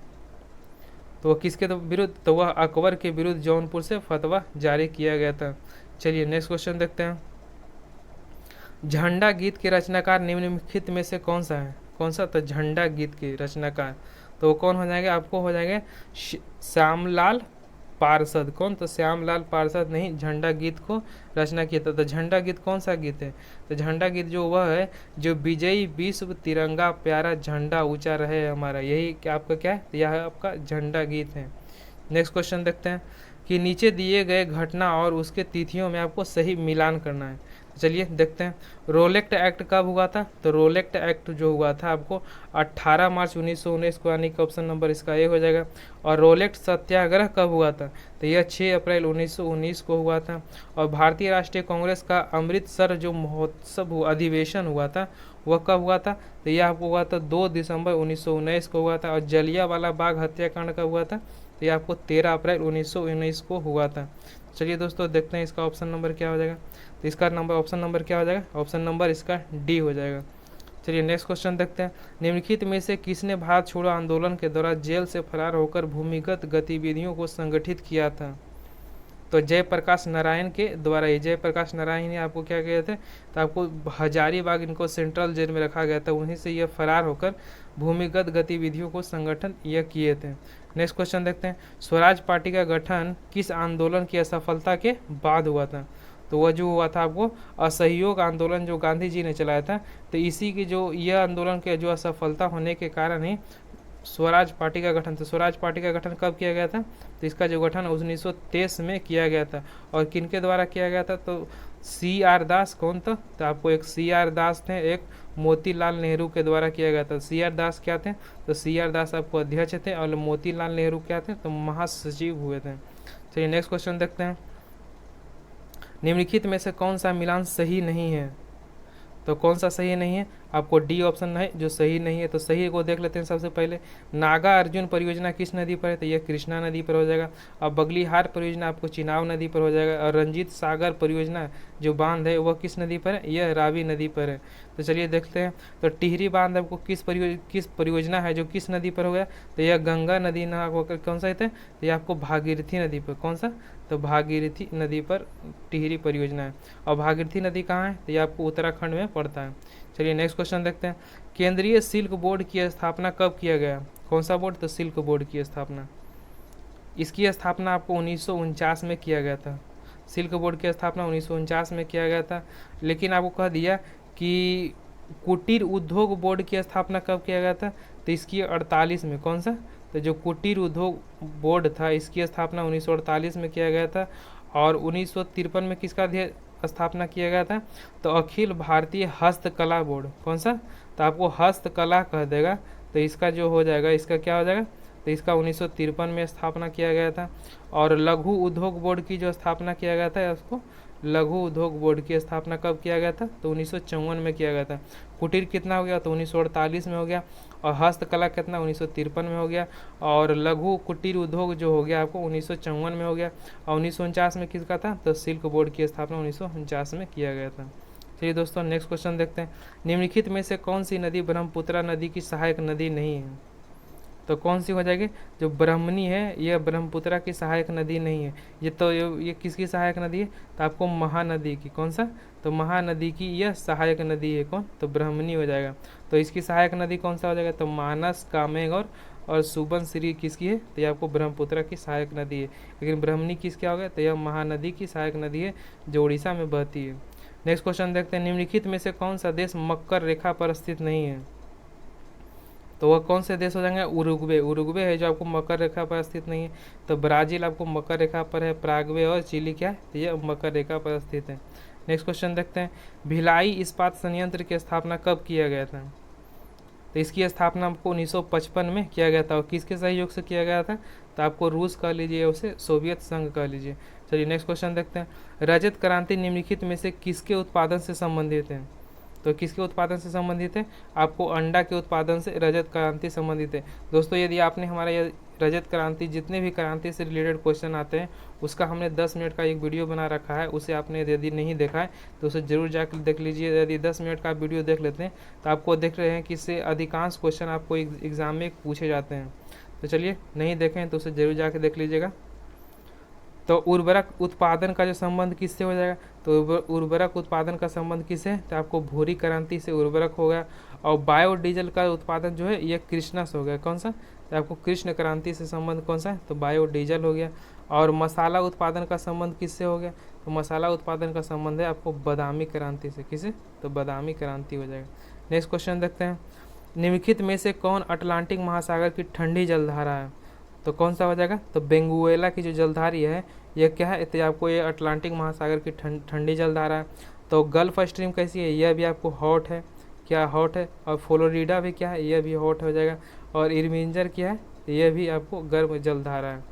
तो वह किसके विरुद्ध, तो वह अकबर के विरुद्ध जौनपुर से फतवा जारी किया गया था। चलिए नेक्स्ट क्वेश्चन देखते हैं। झंडा गीत के रचनाकार निम्नलिखित में से कौन सा है, कौन सा, तो झंडा गीत के रचनाकार, तो वो कौन हो जाएंगे, आपको हो जाएंगे श्यामलाल पार्षद। कौन, तो श्यामलाल पार्षद ने ही झंडा गीत को रचना किया था। तो झंडा गीत कौन सा गीत है, तो झंडा गीत जो वह है जो विजयी विश्व तिरंगा प्यारा झंडा ऊंचा रहे हमारा, यही क्या आपका क्या है, तो यह आपका झंडा गीत है। नेक्स्ट क्वेश्चन देखते हैं कि नीचे दिए गए घटना और उसके तिथियों में आपको सही मिलान करना है। चलिए देखते हैं। रोलेक्ट एक्ट कब हुआ था, तो रोलेक्ट एक्ट जो हुआ था आपको 18 मार्च 1919 को, यानी कि ऑप्शन नंबर इसका ए हो जाएगा। और रोलेक्ट सत्याग्रह कब हुआ था, तो यह 6 अप्रैल 1919 को हुआ था। और भारतीय राष्ट्रीय कांग्रेस का अमृतसर जो महोत्सव अधिवेशन हुआ था वह कब हुआ था, तो यह आपको हुआ था 2 दिसंबर 1919 को हुआ था। और जलियांवाला बाग हत्याकांड कब हुआ था, तो यह आपको 13 अप्रैल 1919 को हुआ था। चलिए दोस्तों देखते हैं इसका ऑप्शन नंबर क्या हो जाएगा, तो इसका नंबर ऑप्शन नंबर क्या हो जाएगा, ऑप्शन नंबर इसका डी हो जाएगा। चलिए नेक्स्ट क्वेश्चन देखते हैं। निम्नलिखित में से किसने भारत छोड़ो आंदोलन के दौरान जेल से फरार होकर भूमिगत गतिविधियों को संगठित किया था, तो जयप्रकाश नारायण के द्वारा। ये जयप्रकाश नारायण ने आपको क्या किए थे, तो आपको हजारीबाग इनको सेंट्रल जेल में रखा गया था, उन्हीं से यह फरार होकर भूमिगत गतिविधियों को संगठन यह किए थे। नेक्स्ट क्वेश्चन देखते हैं। स्वराज पार्टी का गठन किस आंदोलन की असफलता के बाद हुआ था, तो वह जो हुआ था आपको असहयोग आंदोलन जो गांधी जी ने चलाया था। तो इसी की जो यह आंदोलन के जो असफलता होने के कारण ही स्वराज पार्टी का गठन, तो स्वराज पार्टी का गठन कब किया गया था, तो इसका जो गठन 1923 में किया गया था। और किनके द्वारा किया गया था, तो CR दास। कौन था, तो आपको एक CR दास थे, एक मोतीलाल नेहरू के द्वारा किया गया था। CR दास क्या थे, तो CR दास आपको अध्यक्ष थे और मोतीलाल नेहरू क्या थे, तो महासचिव हुए थे। चलिए नेक्स्ट क्वेश्चन देखते हैं। निम्नलिखित में से कौन सा मिलान सही नहीं है, तो कौन सा सही नहीं है, आपको डी ऑप्शन है जो सही नहीं है। तो सही को देख लेते हैं सबसे पहले। नागा अर्जुन परियोजना किस नदी पर है, तो यह कृष्णा नदी पर हो जाएगा। और बगलीहार परियोजना आपको चिनाब नदी पर हो जाएगा। और रंजीत सागर परियोजना जो बांध है वह किस नदी पर है, यह रावी नदी पर है। तो चलिए देखते हैं। तो टिहरी बांध आपको किस परियोजना है जो किस नदी पर हो गया, तो यह गंगा नदी ना होकर कौन सा है, तो यह आपको भागीरथी नदी पर। कौन सा, तो भागीरथी नदी पर टिहरी परियोजना है। और भागीरथी नदी कहाँ है, तो यह आपको उत्तराखंड में पड़ता है। चलिए नेक्स्ट क्वेश्चन देखते हैं। केंद्रीय सिल्क बोर्ड की स्थापना कब किया गया, कौन सा बोर्ड, तो सिल्क बोर्ड की स्थापना। इसकी स्थापना आपको 1949 में किया गया था। सिल्क बोर्ड की स्थापना 1949 में किया गया था। लेकिन आपको कह दिया कि कुटीर उद्योग बोर्ड की स्थापना कब किया गया था, तो इसकी 48 में। कौन सा, तो जो कुटीर उद्योग बोर्ड था इसकी स्थापना 1948 में किया गया था। और 1953 में किसका स्थापना किया गया था? तो अखिल भारतीय हस्तकला बोर्ड। कौन सा? तो आपको हस्तकला कह देगा, तो इसका जो हो जाएगा, इसका क्या हो जाएगा? तो इसका 1953 में स्थापना किया गया था। और लघु उद्योग बोर्ड की जो स्थापना किया गया था, उसको लघु उद्योग बोर्ड की स्थापना कब किया गया था? तो 1954 में किया गया था। कुटीर कितना हो गया? तो 1948 में हो गया। और हस्तकला कितना? 1953 में हो गया। और लघु कुटीर उद्योग जो हो गया आपको 1954 में हो गया। और 1949 में किसका था? तो सिल्क बोर्ड की स्थापना 1949 में किया गया था। चलिए दोस्तों, नेक्स्ट क्वेश्चन देखते हैं। निम्नलिखित में से कौन सी नदी ब्रह्मपुत्रा नदी की सहायक नदी नहीं है? तो कौन सी हो जाएगी? जो ब्राह्मणी है यह ब्रह्मपुत्रा की सहायक नदी नहीं है। ये किसकी सहायक नदी है? तो आपको महानदी की। कौन सा? तो महानदी की यह सहायक नदी है। कौन? तो ब्राह्मणी हो जाएगा। तो इसकी सहायक नदी कौन सा हो जाएगा? तो मानस, कामेंग और सुबनसिरी किसकी है? तो ये आपको ब्रह्मपुत्रा की सहायक नदी है। लेकिन ब्राह्मणी किसका हो गया? तो यह महानदी की सहायक नदी है जो उड़ीसा में बहती है। नेक्स्ट क्वेश्चन देखते हैं। निम्नलिखित में से कौन सा देश मकर रेखा पर स्थित नहीं है? तो वह कौन से देश हो जाएंगे? उरुग्वे। उरुग्वे है जो आपको मकर रेखा पर स्थित नहीं है। तो ब्राजील आपको मकर रेखा पर है, पराग्वे और चिली क्या है? तो ये मकर रेखा पर स्थित है। नेक्स्ट क्वेश्चन देखते हैं। भिलाई इस्पात संयंत्र की स्थापना कब किया गया था? तो इसकी स्थापना आपको 1955 में किया गया था। और किसके सहयोग से किया गया था? तो आपको रूस कह लीजिए, उसे सोवियत संघ कह लीजिए। चलिए नेक्स्ट क्वेश्चन देखते हैं। रजत क्रांति निम्नलिखित में से किसके उत्पादन से संबंधित है? तो किसके उत्पादन से संबंधित है? आपको अंडा के उत्पादन से रजत क्रांति संबंधित है। दोस्तों, यदि आपने हमारा यह रजत क्रांति, जितने भी क्रांति से रिलेटेड क्वेश्चन आते हैं, उसका हमने 10 मिनट का एक वीडियो बना रखा है। उसे आपने यदि नहीं देखा है तो उसे जरूर जाकर देख लीजिए। यदि 10 मिनट का वीडियो देख लेते हैं तो आपको देख रहे हैं कि इससे अधिकांश क्वेश्चन आपको एग्जाम में पूछे जाते हैं। तो चलिए, नहीं देखें तो उसे जरूर जाकर देख लीजिएगा। तो उर्वरक उत्पादन का जो संबंध किससे हो जाएगा? तो उर्वरक उत्पादन का संबंध किससे? तो आपको भूरी क्रांति से उर्वरक हो गया। और बायोडीजल का उत्पादन जो है ये कृष्णा से हो गया। कौन सा? तो आपको कृष्ण क्रांति से संबंध कौन सा है? तो बायोडीजल हो गया। और मसाला उत्पादन का संबंध किससे हो गया? तो मसाला उत्पादन का संबंध है आपको बादामी क्रांति से। किसे? तो बादामी क्रांति हो जाएगा। नेक्स्ट क्वेश्चन देखते हैं। निम्नलिखित में से कौन अटलांटिक महासागर की ठंडी जलधारा है? तो कौन सा हो जाएगा? तो बेंगुएला की जो जलधारी है यह क्या है? तो आपको ये अटलांटिक महासागर की ठंडी जलधारा है। तो गल्फ स्ट्रीम कैसी है? यह भी आपको हॉट है। क्या? हॉट है। और फ्लोरिडा भी क्या है? यह भी हॉट हो जाएगा। और इरविंजर क्या है? तो यह भी आपको गर्म जलधारा है।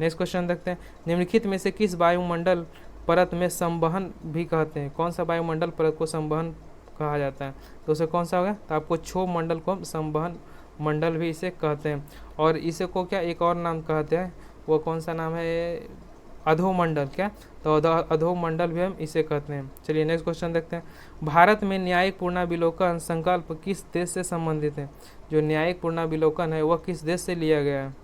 नेक्स्ट क्वेश्चन देखते हैं। निम्नलिखित में से किस वायुमंडल परत में संवहन भी कहते हैं? कौन सा वायुमंडल परत को संवहन कहा जाता है? तो उसे कौन सा होगा? तो आपको क्षोभ मंडल को संवहन मंडल भी इसे कहते हैं। और इसे को क्या एक और नाम कहते हैं? वो कौन सा नाम है? अधोमंडल। क्या? तो अधोमंडल भी हम इसे कहते हैं। चलिए नेक्स्ट क्वेश्चन देखते हैं। भारत में न्यायिक पुनर्विलोकन संकल्प किस देश से संबंधित है? जो न्यायिक पुनर्विलोकन है वह किस देश से लिया गया है?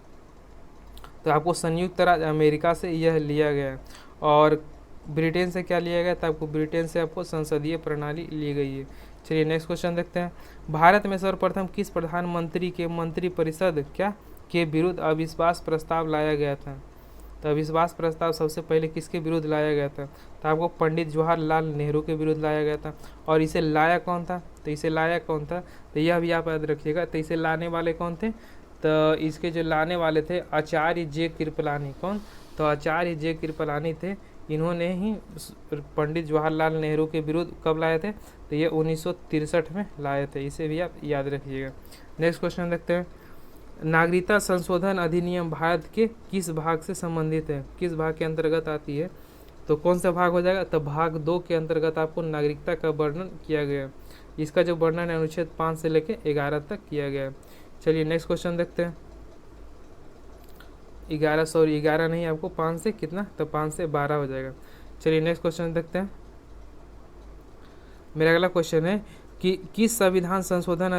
तो आपको संयुक्त राज्य अमेरिका से यह लिया गया है। और ब्रिटेन से क्या लिया गया? तो आपको ब्रिटेन से आपको संसदीय प्रणाली ली गई है। चलिए नेक्स्ट क्वेश्चन देखते हैं। भारत में सर्वप्रथम किस प्रधानमंत्री के मंत्रिपरिषद क्या के विरुद्ध अविश्वास प्रस्ताव लाया गया था? तो अविश्वास प्रस्ताव सबसे पहले किसके विरुद्ध लाया गया था? तो आपको पंडित जवाहरलाल नेहरू के विरुद्ध लाया गया था। और इसे लाया कौन था? तो इसे लाया कौन था? तो यह भी आप याद रखिएगा। तो इसे लाने वाले कौन थे? तो इसके जो लाने वाले थे आचार्य जे कृपलानी। कौन? तो आचार्य जे कृपलानी थे। इन्होंने ही पंडित जवाहरलाल नेहरू के विरुद्ध कब लाए थे? तो ये 1963 में लाए थे। इसे भी आप याद रखिएगा। नेक्स्ट क्वेश्चन देखते हैं। नागरिकता संशोधन अधिनियम भारत के किस भाग से संबंधित है? किस भाग के अंतर्गत आती है? तो कौन सा भाग हो जाएगा? तो भाग 2 के अंतर्गत आपको नागरिकता का वर्णन किया गया। इसका जो वर्णन है अनुच्छेद 5 से लेकर 11 तक किया गया। चलिए नेक्स्ट क्वेश्चन देखते हैं। 11 नहीं, आपको 5 से कितना? तो 5 से 12 हो जाएगा। चलिए नेक्स्ट क्वेश्चन देखते हैं। मेरा अगला क्वेश्चन है कि किस संविधान संशोधन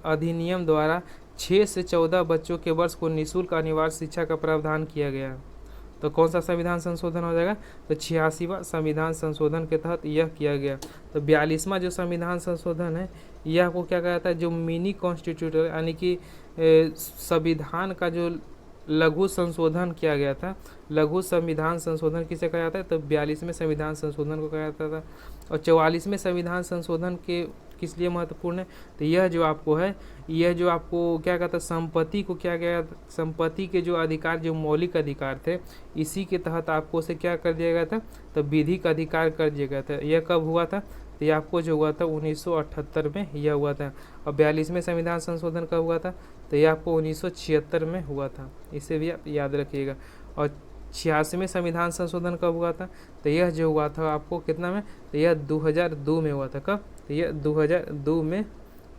अधिनियम द्वारा 6 से 14 बच्चों के वर्ष को निःशुल्क अनिवार्य शिक्षा का प्रावधान किया गया? तो कौन सा संविधान संशोधन हो जाएगा? तो 86वां संविधान संशोधन के तहत यह किया गया। तो 42वां जो संविधान संशोधन है यह आपको क्या कहता है? जो मिनी कॉन्स्टिट्यूशन यानी कि संविधान का जो लघु संशोधन किया गया था। लघु संविधान संशोधन किसे कहा जाता है? तो 42वें संविधान संशोधन को कहा जाता था। और 44वें संविधान संशोधन किस लिए महत्वपूर्ण है? तो यह जो आपको है, यह जो आपको क्या कहता है, संपत्ति को क्या गया, संपत्ति के जो अधिकार, जो मौलिक अधिकार थे, इसी के तहत आपको उसे क्या कर दिया गया था? तो विधिक अधिकार कर दिया गया था। यह कब हुआ था? तो ये आपको जो हुआ था 1978 में यह हुआ था। और 42वें संविधान संशोधन कब हुआ था? तो ये आपको 1976 में हुआ था। इसे भी आप याद रखिएगा। और 86वें संविधान संशोधन कब हुआ था? तो यह जो हुआ था आपको कितना में? तो यह 2002 में हुआ था। कब? तो यह 2002 में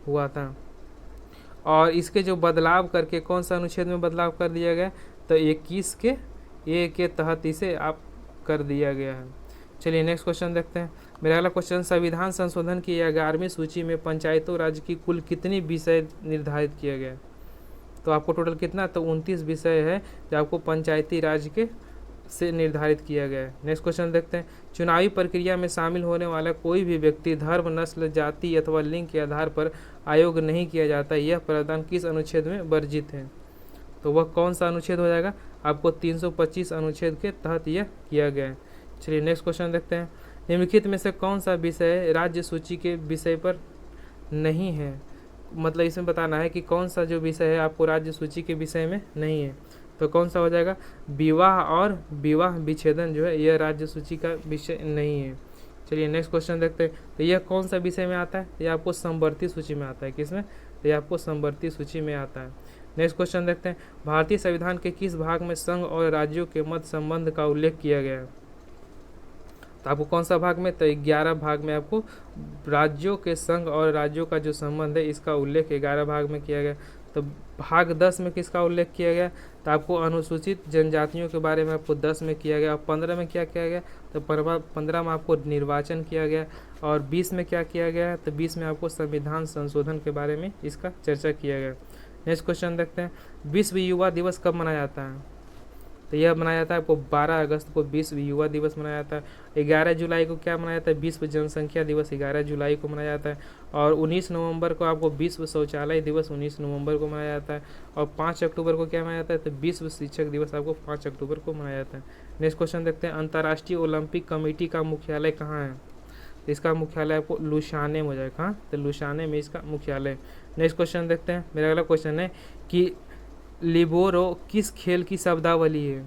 हुआ था। और इसके जो बदलाव करके कौन सा अनुच्छेद में बदलाव कर दिया गया? तो 21 के ए के तहत इसे आप कर दिया गया है। चलिए नेक्स्ट क्वेश्चन देखते हैं। मेरा अगला क्वेश्चन, संविधान संशोधन की 11वीं सूची में पंचायतों राज्य की कुल कितनी विषय निर्धारित किया गया? तो आपको टोटल कितना? तो 29 विषय है जो आपको पंचायती राज के से निर्धारित किया गया है। नेक्स्ट क्वेश्चन देखते हैं। चुनावी प्रक्रिया में शामिल होने वाला कोई भी व्यक्ति धर्म, नस्ल, जाति अथवा लिंग के आधार पर आयोग नहीं किया जाता, यह प्रावधान किस अनुच्छेद में वर्जित है? तो वह कौन सा अनुच्छेद हो जाएगा? आपको 325 अनुच्छेद के तहत यह किया गया है। चलिए नेक्स्ट क्वेश्चन देखते हैं। निम्नलिखित में से कौन सा विषय राज्य सूची के विषय पर नहीं है? मतलब इसमें बताना है कि कौन सा जो विषय है आपको राज्य सूची के विषय में नहीं है। तो कौन सा हो जाएगा? विवाह और विवाह विच्छेदन जो है यह राज्य सूची का विषय नहीं है। चलिए नेक्स्ट क्वेश्चन देखते हैं। तो यह कौन सा विषय में आता है? यह आपको समवर्ती सूची में आता है। किसमें? तो यह आपको समवर्ती सूची में आता है। नेक्स्ट क्वेश्चन देखते हैं। भारतीय संविधान के किस भाग में संघ और राज्यों के मध्य संबंध का उल्लेख किया गया है? तो आपको कौन सा भाग में? तो 11 भाग में आपको राज्यों के संघ और राज्यों का जो संबंध है इसका उल्लेख 11 भाग में किया गया। तो भाग 10 में किसका उल्लेख किया गया? तो आपको अनुसूचित जनजातियों के बारे में आपको 10 में किया गया। और 15 में क्या किया गया? तो 15 में आपको निर्वाचन किया गया। और 20 में क्या किया गया? तो 20 में आपको संविधान संशोधन के बारे में इसका चर्चा किया गया। नेक्स्ट क्वेश्चन देखते हैं। विश्व युवा दिवस कब मनाया जाता है? तो यह मनाया जाता है आपको 12 अगस्त को विश्व युवा दिवस मनाया जाता है। 11 जुलाई को क्या मनाया जाता है? विश्व जनसंख्या दिवस 11 जुलाई को मनाया जाता है। और 19 नवंबर को आपको विश्व शौचालय दिवस 19 नवंबर को मनाया जाता है। और 5 अक्टूबर को क्या मनाया जाता है? तो विश्व शिक्षक दिवस आपको 5 अक्टूबर को मनाया जाता है। नेक्स्ट क्वेश्चन देखते हैं। अंतर्राष्ट्रीय ओलंपिक कमेटी का मुख्यालय कहाँ है? तो इसका मुख्यालय आपको लुसाने में हो जाएगा। कहाँ? तो लुसाने में इसका मुख्यालय। नेक्स्ट क्वेश्चन देखते हैं। मेरा अगला क्वेश्चन है कि लिबोरो किस खेल की शब्दावली है?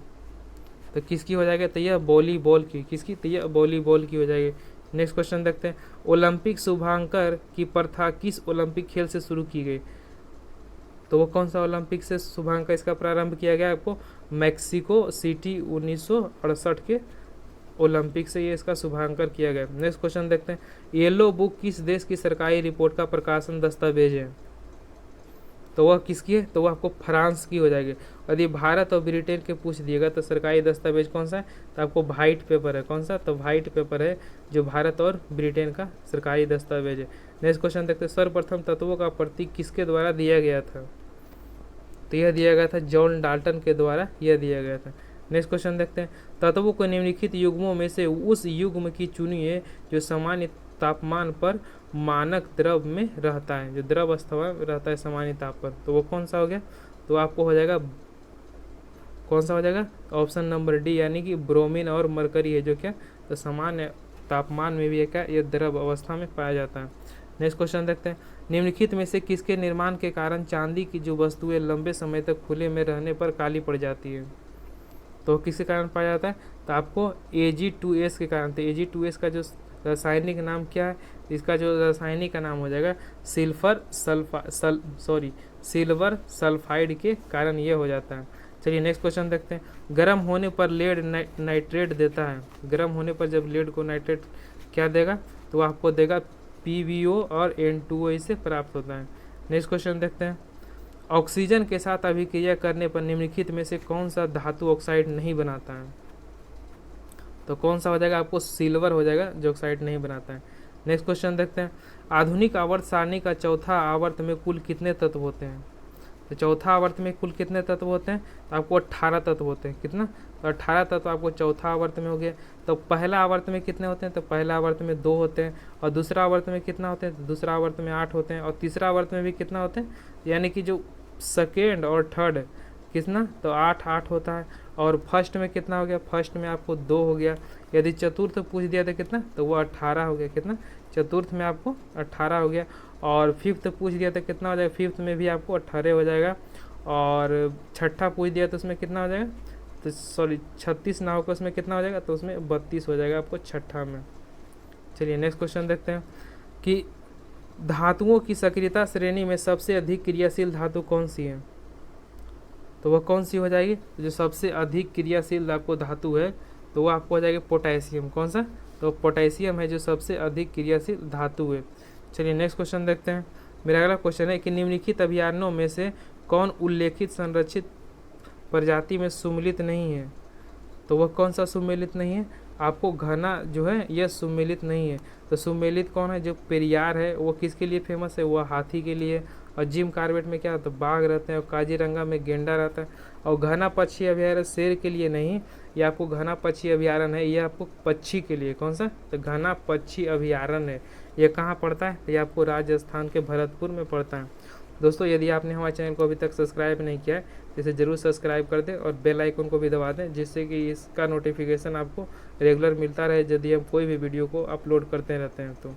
तो किसकी हो जाएगी? तो यह वॉलीबॉल की। किसकी? तो यह वॉलीबॉल की हो जाएगी। नेक्स्ट क्वेश्चन देखते हैं। ओलंपिक शुभांकर की प्रथा किस ओलंपिक खेल से शुरू की गई? तो वो कौन सा ओलंपिक से शुभांकर इसका प्रारंभ किया गया? आपको मैक्सिको सिटी 1968 के ओलंपिक से ये इसका शुभांकर किया गया। नेक्स्ट क्वेश्चन देखते हैं। येलो बुक किस देश की सरकारी रिपोर्ट का प्रकाशन दस्तावेज है? तो वह किसकी है? तो वह आपको फ्रांस की हो जाएगी। यदि भारत और ब्रिटेन के पूछ दिएगा तो सरकारी दस्तावेज कौन सा है? तो आपको व्हाइट पेपर है। कौन सा? तो व्हाइट पेपर है जो भारत और ब्रिटेन का सरकारी दस्तावेज है। नेक्स्ट क्वेश्चन देखते हैं। सर्वप्रथम तत्वों का प्रतीक किसके द्वारा दिया गया था? तो यह दिया गया था जॉन डाल्टन के द्वारा यह दिया गया था। नेक्स्ट क्वेश्चन देखते हैं। तत्वों को निम्नलिखित युग्मों में से उस युग्म की चुनिए जो सामान्य तापमान पर मानक द्रव में रहता है, जो द्रव अवस्था में रहता है सामान्य ताप पर। तो वो कौन सा हो गया? तो आपको हो जाएगा, कौन सा हो जाएगा? ऑप्शन नंबर डी, यानी कि ब्रोमीन और मरकरी है जो क्या? तो सामान्य तापमान में भी क्या? ये द्रव अवस्था में पाया जाता है। नेक्स्ट क्वेश्चन देखते हैं। निम्नलिखित में से किसके निर्माण के कारण चांदी की जो वस्तुएं लंबे समय तक खुले में रहने पर काली पड़ जाती है? तो किसके कारण पाया जाता है? तो आपको Ag2S के कारण। तो Ag2S का जो रासायनिक नाम क्या है? इसका जो रासायनिक का नाम हो जाएगा सिल्वर सल्फाइड के कारण ये हो जाता है। चलिए नेक्स्ट क्वेश्चन देखते हैं। गर्म होने पर लेड नाइट्रेट देता है। गर्म होने पर जब लेड को नाइट्रेट क्या देगा? तो आपको देगा PbO और N2O इससे प्राप्त होता है। नेक्स्ट क्वेश्चन देखते हैं। ऑक्सीजन के साथ अभिक्रिया करने पर निम्नलिखित में से कौन सा धातु ऑक्साइड नहीं बनाता है? तो कौन सा हो जाएगा? आपको सिल्वर हो जाएगा जो ऑक्साइड नहीं बनाता है। नेक्स्ट क्वेश्चन देखते हैं। आधुनिक आवर्त सारणी का चौथा आवर्त में कुल कितने तत्व होते हैं? तो चौथा आवर्त में कुल कितने तत्व होते हैं? तो आपको 18 तत्व होते हैं। कितना? तो 18 तत्व आपको चौथा आवर्त में हो गया। तो पहला आवर्त में कितने होते हैं? तो पहला आवर्त में 2 होते हैं। और दूसरा आवर्त में कितना होते हैं? तो दूसरा आवर्त में 8 होते हैं। और तीसरा आवर्त में भी कितना होते हैं? यानी कि जो सेकेंड और थर्ड कितना? तो 8 होता है। और फर्स्ट में कितना हो गया? फर्स्ट में आपको 2 हो गया। यदि चतुर्थ पूछ दिया तो कितना? तो वो 18 हो गया। कितना? चतुर्थ में आपको 18 हो गया, और फिफ्थ पूछ दिया तो कितना हो जाएगा, फिफ्थ में भी आपको 18 हो जाएगा, और छठा पूछ दिया तो उसमें कितना हो जाएगा, तो सॉरी 36 ना होकर उसमें कितना हो जाएगा, तो उसमें 32 हो जाएगा आपको छठा में। चलिए नेक्स्ट क्वेश्चन देखते हैं कि धातुओं की सक्रियता श्रेणी में सबसे अधिक क्रियाशील धातु कौन सी है, तो वह कौन सी हो जाएगी, जो सबसे अधिक क्रियाशील आपको धातु है तो वो आपको हो जाएगी पोटेशियम। कौन सा, तो पोटेशियम है जो सबसे अधिक क्रियाशील धातु है। चलिए नेक्स्ट क्वेश्चन देखते हैं। मेरा अगला क्वेश्चन है कि निम्नलिखित अभियानों में से कौन उल्लेखित संरक्षित प्रजाति में सुमेलित नहीं है, तो वह कौन सा सुमेलित नहीं है, आपको घना जो है यह सुमेलित नहीं है। तो सुमेलित कौन है, जो पेरियार है वो किसके लिए फेमस है, वह हाथी के लिए, और जिम कार्बेट में क्या होता है, बाघ रहते हैं, और काजीरंगा में गेंडा रहता है। और घना पक्षी अभयारण्य शेर के लिए नहीं, ये आपको घना पक्षी अभयारण्य है, ये आपको पक्षी के लिए। कौन सा, तो घना पक्षी अभयारण्य है, ये कहाँ पड़ता है, ये आपको राजस्थान के भरतपुर में पड़ता है। दोस्तों यदि आपने हमारे चैनल को अभी तक सब्सक्राइब नहीं किया है तो इसे ज़रूर सब्सक्राइब कर दें और बेल आइकन को भी दबा दें, जिससे कि इसका नोटिफिकेशन आपको रेगुलर मिलता रहे यदि हम कोई भी वीडियो को अपलोड करते रहते हैं तो।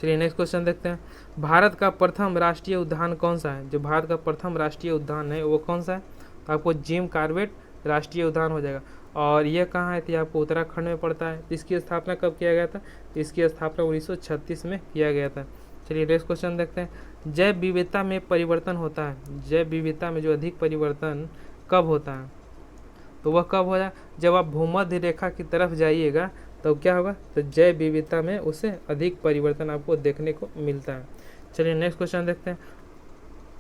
चलिए नेक्स्ट क्वेश्चन देखते हैं। भारत का प्रथम राष्ट्रीय उद्यान कौन सा है, जो भारत का प्रथम राष्ट्रीय उद्यान है वो कौन सा है, तो आपको जिम कार्बेट राष्ट्रीय उद्यान हो जाएगा। और यह कहाँ है, तो आपको उत्तराखंड में पड़ता है। इसकी स्थापना कब किया गया था, इसकी स्थापना 1936 में किया गया था। चलिए नेक्स्ट क्वेश्चन देखते हैं। जैव विविधता में परिवर्तन होता है, जैव विविधता में जो अधिक परिवर्तन कब होता है, तो वह कब होगा, जब आप भूमध्य रेखा की तरफ जाइएगा तो क्या होगा, तो जैव विविधता में उससे अधिक परिवर्तन आपको देखने को मिलता है। चलिए नेक्स्ट क्वेश्चन देखते हैं।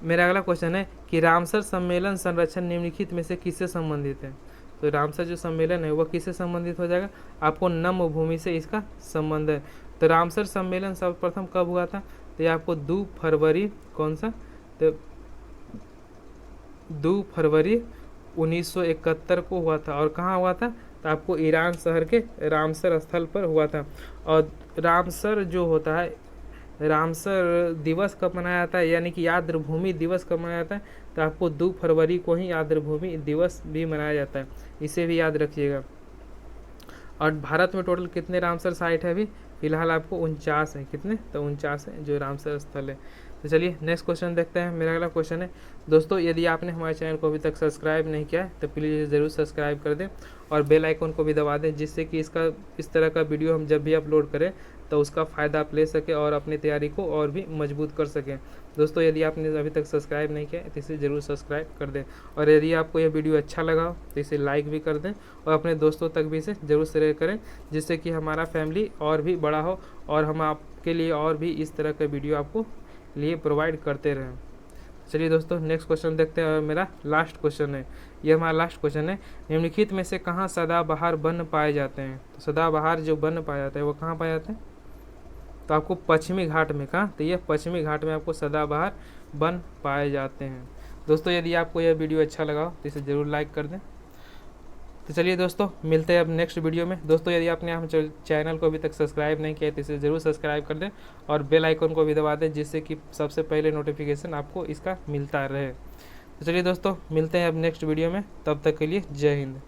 मेरा अगला क्वेश्चन है कि रामसर सम्मेलन संरक्षण निम्नलिखित में से किससे संबंधित है, तो रामसर जो सम्मेलन है वह किससे संबंधित हो जाएगा, आपको नम भूमि से इसका संबंध है। तो रामसर सम्मेलन सर्वप्रथम कब हुआ था, तो ये आपको 2 फरवरी, कौन सा, तो 2 फरवरी 1971 को हुआ था। और कहाँ हुआ था, तो आपको ईरान शहर के रामसर स्थल पर हुआ था। और रामसर जो होता है, रामसर दिवस कब मनाया जाता है, यानी कि आर्द्रभूमि दिवस कब मनाया जाता है, तो आपको 2 फरवरी को ही आर्द्रभूमि दिवस भी मनाया जाता है, इसे भी याद रखिएगा। और भारत में टोटल कितने रामसर साइट है, अभी फिलहाल आपको 49 है, कितने, तो 49 है जो रामसर स्थल है। तो चलिए नेक्स्ट क्वेश्चन देखते हैं। मेरा अगला क्वेश्चन है, दोस्तों यदि आपने हमारे चैनल को अभी तक सब्सक्राइब नहीं किया है तो प्लीज़ ज़रूर सब्सक्राइब कर दें और बेल आइकन को भी दबा दें, जिससे कि इस तरह का वीडियो हम जब भी अपलोड करें तो उसका फ़ायदा आप ले सकें और अपनी तैयारी को और भी मजबूत कर सकें। दोस्तों यदि आपने अभी तक सब्सक्राइब नहीं किया तो इसे ज़रूर सब्सक्राइब कर दें, और यदि आपको यह वीडियो अच्छा लगा हो तो इसे लाइक भी कर दें और अपने दोस्तों तक भी इसे ज़रूर शेयर करें, जिससे कि हमारा फैमिली और भी बड़ा हो और हम आपके लिए और भी इस तरह का वीडियो आपको लिए प्रोवाइड करते रहें। चलिए दोस्तों नेक्स्ट क्वेश्चन देखते हैं, और मेरा लास्ट क्वेश्चन है, ये हमारा लास्ट क्वेश्चन है। निम्नलिखित में से कहाँ सदाबहार वन पाए जाते हैं, तो सदाबहार जो वन पाया जाता है वो कहाँ पाए जाते हैं, तो आपको पश्चिमी घाट में। कहाँ, तो ये पश्चिमी घाट में आपको सदाबहार वन पाए जाते हैं। दोस्तों यदि आपको यह वीडियो अच्छा लगा तो इसे ज़रूर लाइक कर दें। तो चलिए दोस्तों मिलते हैं अब नेक्स्ट वीडियो में। दोस्तों यदि आपने हम चैनल को अभी तक सब्सक्राइब नहीं किया तो इसे ज़रूर सब्सक्राइब कर दें और बेल आइकन को भी दबा दें, जिससे कि सबसे पहले नोटिफिकेशन आपको इसका मिलता रहे। तो चलिए दोस्तों मिलते हैं अब नेक्स्ट वीडियो में, तब तक के लिए जय हिंद।